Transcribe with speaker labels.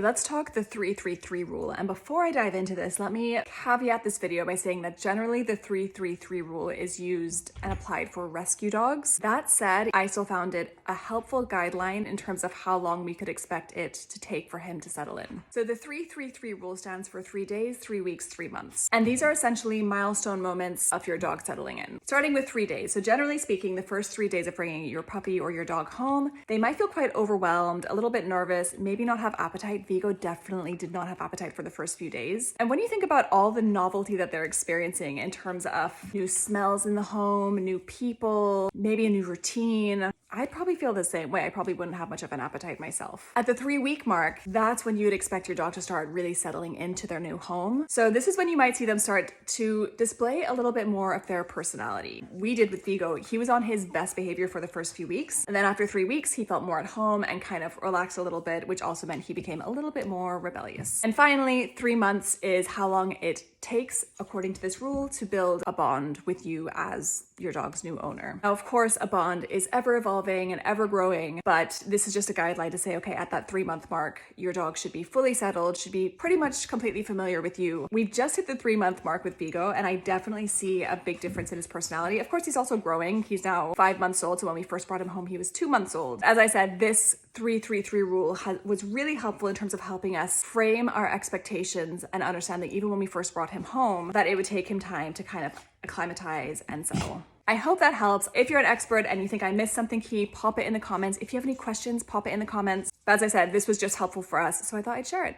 Speaker 1: Let's talk the 3-3-3 rule. And before I dive into this, let me caveat this video by saying that generally the 3-3-3 rule is used and applied for rescue dogs. That said, I still found it a helpful guideline in terms of how long we could expect it to take for him to settle in. So the 3-3-3 rule stands for 3 days, 3 weeks, 3 months. And these are essentially milestone moments of your dog settling in. Starting with 3 days. So generally speaking, the first 3 days of bringing your puppy or your dog home, they might feel quite overwhelmed, a little bit nervous, maybe not have appetite. Vigo definitely did not have appetite for the first few days. And when you think about all the novelty that they're experiencing in terms of new smells in the home, new people, maybe a new routine, I'd probably feel the same way. I probably wouldn't have much of an appetite myself. At the 3-week mark, that's when you would expect your dog to start really settling into their new home. So this is when you might see them start to display a little bit more of their personality. We did with Vigo. He was on his best behavior for the first few weeks. And then after 3 weeks, he felt more at home and kind of relaxed a little bit, which also meant he became a little bit more rebellious. And finally, 3 months is how long it takes, according to this rule, to build a bond with you as your dog's new owner. Now, of course, a bond is ever evolving and ever growing, but this is just a guideline to say, okay, at that 3-month mark, your dog should be fully settled, should be pretty much completely familiar with you. We've just hit the 3-month mark with Vigo, and I definitely see a big difference in his personality. Of course, he's also growing. He's now 5 months old, so when we first brought him home, he was 2 months old. As I said, this 3-3-3 rule was really helpful in terms of helping us frame our expectations and understand that even when we first brought him home, that it would take him time to kind of acclimatize and settle. I hope that helps. If you're an expert and you think I missed something key, pop it in the comments. If you have any questions, pop it in the comments. But as I said, this was just helpful for us, so I thought I'd share it.